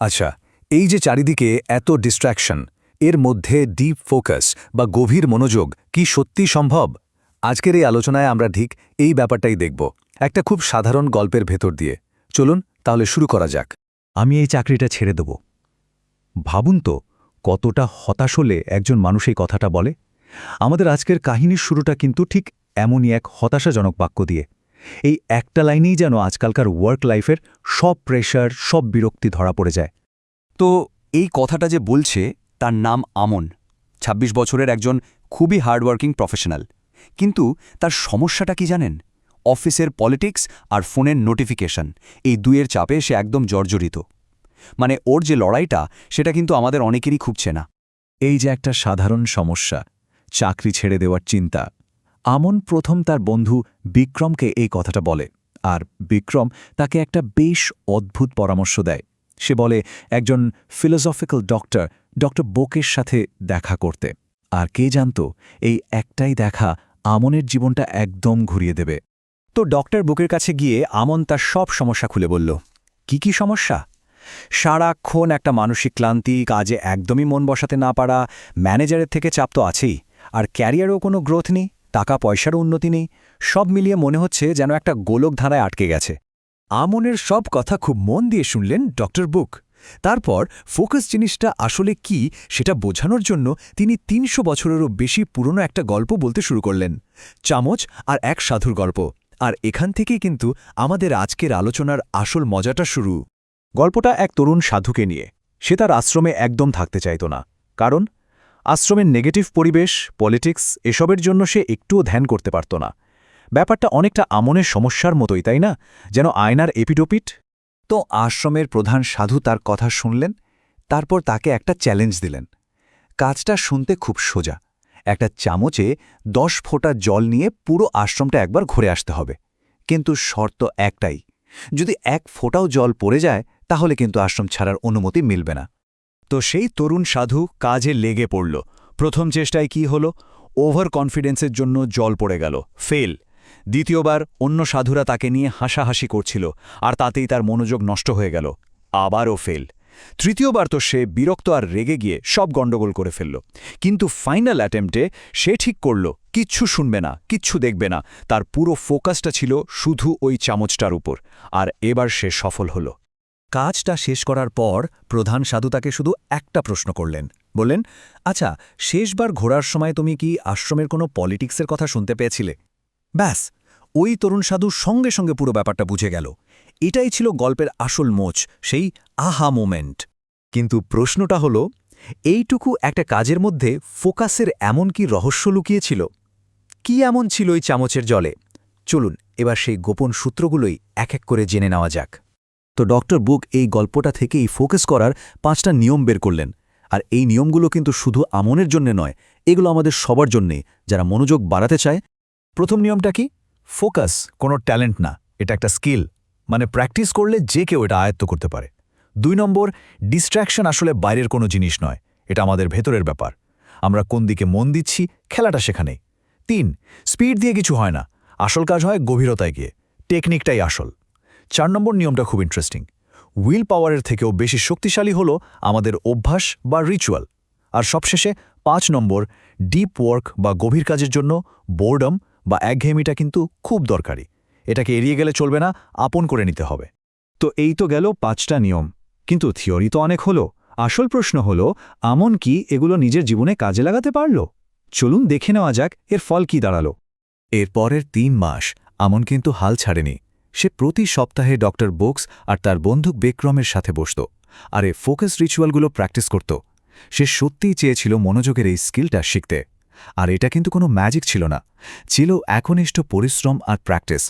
আচ্ছা, এই যে চারিদিকে এত ডিস্ট্র্যাকশন, এর মধ্যে ডিপ ফোকাস বা গভীর মনোযোগ কি সত্যি সম্ভব? আজকের এই আলোচনায় আমরা ঠিক এই ব্যাপারটাই দেখব, একটা খুব সাধারণ গল্পের ভেতর দিয়ে। চলুন তাহলে শুরু করা যাক। আমি এই চাকরিটা ছেড়ে দেব। ভাবুন তো, কতটা হতাশ হলে একজন মানুষ এই কথাটা বলে। আমাদের আজকের কাহিনীর শুরুটা কিন্তু ঠিক এমনই এক হতাশাজনক বাক্য দিয়ে। এই একটা লাইনেই যেন আজকালকার ওয়ার্ক লাইফের সব প্রেশার, সব বিরক্তি ধরা পড়ে যায়। তো এই কথাটা যে বলছে তার নাম আমন, ২৬ বছরের একজন খুবই হার্ডওয়ার্কিং প্রফেশনাল। কিন্তু তার সমস্যাটা কি জানেন? অফিসের পলিটিক্স আর ফোনের নোটিফিকেশন, এই দুইয়ের চাপে সে একদম জর্জরিত। মানে ওর যে লড়াইটা, সেটা কিন্তু আমাদের অনেকেরই খুব চেনা। এই যে একটা সাধারণ সমস্যা, চাকরি ছেড়ে দেওয়ার চিন্তা। আমন প্রথম তার বন্ধু বিক্রমকে এই কথাটা বলে, আর বিক্রম তাকে একটা বেশ অদ্ভুত পরামর্শ দেয়। সে বলে একজন ফিলোসফিক্যাল ডক্টর বোকের সাথে দেখা করতে। আর কে জানত, এই একটাই দেখা আমনের জীবনটা একদম ঘুরিয়ে দেবে। তো ডক্টর বুকের কাছে গিয়ে আমন তার সব সমস্যা খুলে বলল। কি সমস্যা? সারাক্ষণ একটা মানসিক ক্লান্তি, কাজে একদমই মন বসাতে না পারা, ম্যানেজারের থেকে চাপ তো আছেই, আর ক্যারিয়ারেও কোনো গ্রোথ নেই, টাকা পয়সারও উন্নতি নেই। সব মিলিয়ে মনে হচ্ছে যেন একটা গোলক ধারায় আটকে গেছে। আমনের সব কথা খুব মন দিয়ে শুনলেন ডক্টর বুক। তারপর ফোকাস জিনিসটা আসলে কি সেটা বোঝানোর জন্য তিনি ৩০০ বছরেরও বেশি পুরনো একটা গল্প বলতে শুরু করলেন, চামচ আর এক সাধুর গল্প। আর এখান থেকেই কিন্তু আমাদের আজকের আলোচনার আসল মজাটা শুরু। গল্পটা এক তরুণ সাধুকে নিয়ে। সে তার আশ্রমে একদম থাকতে চাইত না। কারণ আশ্রমের নেগেটিভ পরিবেশ, পলিটিক্স, এসবের জন্য সে একটুও ধ্যান করতে পারত না। ব্যাপারটা অনেকটা আমনের সমস্যার মতোই, তাই না? যেন আয়নার এপিডোপিট। তো আশ্রমের প্রধান সাধু তার কথা শুনলেন, তারপর তাকে একটা চ্যালেঞ্জ দিলেন। কাজটা শুনতে খুব সোজা। একটা চামচে ১০ ফোঁটা জল নিয়ে পুরো আশ্রমটা একবার ঘুরে আসতে হবে। কিন্তু শর্ত একটাই, যদি এক ফোঁটাও জল পড়ে যায় তাহলে কিন্তু আশ্রম ছাড়ার অনুমতি মিলবে না। তো সেই তরুণ সাধু কাজে লেগে পড়ল। প্রথম চেষ্টায় কি হলো? ওভার কনফিডেন্সের জন্য জল পড়ে গেল, ফেল। দ্বিতীয়বার অন্য সাধুরা তাকে নিয়ে হাসাহাসি করছিল, আর তাতেই তার মনোযোগ নষ্ট হয়ে গেল, আবারও ফেল। তৃতীয়বার তো সে বিরক্ত আর রেগে গিয়ে সব গণ্ডগোল করে ফেলল। কিন্তু ফাইনাল অ্যাটেম্পটে সে ঠিক করল কিচ্ছু শুনবে না, কিচ্ছু দেখবে না। তার পুরো ফোকাসটা ছিল শুধু ওই চামচটার উপর। আর এবার সে সফল হল। কাজটা শেষ করার পর প্রধান সাধু তাকে শুধু একটা প্রশ্ন করলেন। বললেন, আচ্ছা, শেষবার ঘোরার সময় তুমি কি আশ্রমের কোনো পলিটিক্সের কথা শুনতে পেয়েছিলে? ব্যাস, ওই তরুণ সাধু সঙ্গে সঙ্গে পুরো ব্যাপারটা বুঝে গেল। এটাই ছিল গল্পের আসল মোচ, সেই আহা মোমেন্ট। কিন্তু প্রশ্নটা হলো, এইটুকু একটা কাজের মধ্যে ফোকাসের এমন কি রহস্য লুকিয়েছিল? কি এমন ছিল ওই চামচের জলে? চলুন এবার সেই গোপন সূত্রগুলোই এক এক করে জেনে নেওয়া যাক। তো ডক্টর বুক এই গল্পটা থেকেই ফোকাস করার ৫টা নিয়ম বের করলেন। আর এই নিয়মগুলো কিন্তু শুধু আমনের জন্যে নয়, এগুলো আমাদের সবার জন্যে, যারা মনোযোগ বাড়াতে চায়। প্রথম নিয়মটা কি? ফোকাস কোনো ট্যালেন্ট না, এটা একটা স্কিল। মানে প্র্যাকটিস করলে যে কেউ এটা আয়ত্ত করতে পারে। ২ নম্বর, ডিস্ট্র্যাকশন আসলে বাইরের কোনো জিনিস নয়, এটা আমাদের ভেতরের ব্যাপার। আমরা কোন দিকে মন দিচ্ছি, খেলাটা সেখানেই। ৩, স্পিড দিয়ে কিছু হয় না, আসল কাজ হয় গভীরতায় গিয়ে, টেকনিকটাই আসল। ৪ নম্বর নিয়মটা খুব ইন্টারেস্টিং। উইল পাওয়ারের থেকেও বেশি শক্তিশালী হলো আমাদের অভ্যাস বা রিচুয়াল। আর সবশেষে ৫ নম্বর, ডিপ ওয়ার্ক বা গভীর কাজের জন্য বোর্ডম বা একঘেয়েমিটা কিন্তু খুব দরকারি। এটাকে এড়িয়ে গেলে চলবে না, আপন করে নিতে হবে। তো এই তো গেল ৫টা নিয়ম। কিন্তু থিওরি তো অনেক হলো। আসল প্রশ্ন হলো, আমন কি এগুলো নিজের জীবনে কাজে লাগাতে পারল? চলুন দেখে নেওয়া যাক এর ফল কি দাঁড়ালো। এর পরের ৩ মাস আমন কিন্তু হাল ছাড়েনি। সে প্রতি সপ্তাহে ডক্টর বোকস আর তার বন্ধু বিক্রমের সাথে বসত, আর এই ফোকাস রিচুয়ালগুলো প্র্যাকটিস করত। সে সত্যিই চেয়েছিল মনোযোগের এই স্কিলটা শিখতে। আর এটা কিন্তু কোনো ম্যাজিক ছিল না, ছিল একনিষ্ঠ পরিশ্রম আর প্র্যাকটিস।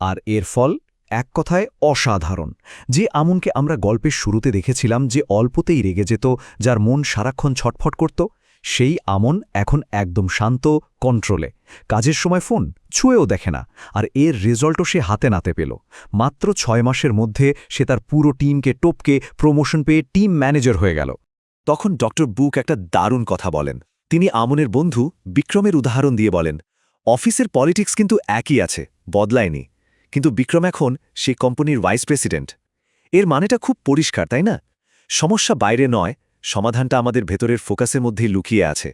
আর এর ফল এক কথায় অসাধারণ। যে আমনকে আমরা গল্পের শুরুতে দেখেছিলাম, যে অল্পতেই রেগে যেত, যার মন সারাক্ষণ ছটফট করত, সেই আমন এখন একদম শান্ত, কন্ট্রোলে। কাজের সময় ফোন ছুঁয়েও দেখে না। আর এর রেজাল্টও সে হাতে নাতে পেল। মাত্র ৬ মাসের মধ্যে সে তার পুরো টিমকে টপকে প্রমোশন পেয়ে টিম ম্যানেজার হয়ে গেল। তখন ডক্টর বুক একটা দারুণ কথা বলেন। তিনি আমনের বন্ধু বিক্রমের উদাহরণ দিয়ে বলেন, অফিসের পলিটিক্স কিন্তু একই আছে, বদলায়নি। কিন্তু বিক্রম এখন সেই কোম্পানির ভাইস প্রেসিডেন্ট। এর মানেটা খুব পরিষ্কার, তাই না? সমস্যা বাইরে নয়, সমাধানটা আমাদের ভেতরের ফোকাসের মধ্যেই লুকিয়ে আছে।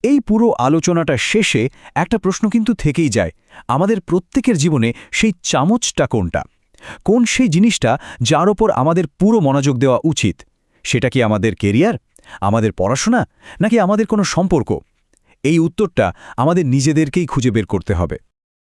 এই পুরো আলোচনাটা শেষে একটা প্রশ্ন কিন্তু থেকেই যায়, আমাদের প্রত্যেকের জীবনে সেই চামচটা কোনটা? কোন সেই জিনিসটা যার ওপর আমাদের পুরো মনোযোগ দেওয়া উচিত? সেটা কি আমাদের কেরিয়ার, আমাদের পড়াশোনা, নাকি আমাদের কোনো সম্পর্ক? এই উত্তরটা আমাদের নিজেদেরকেই খুঁজে বের করতে হবে।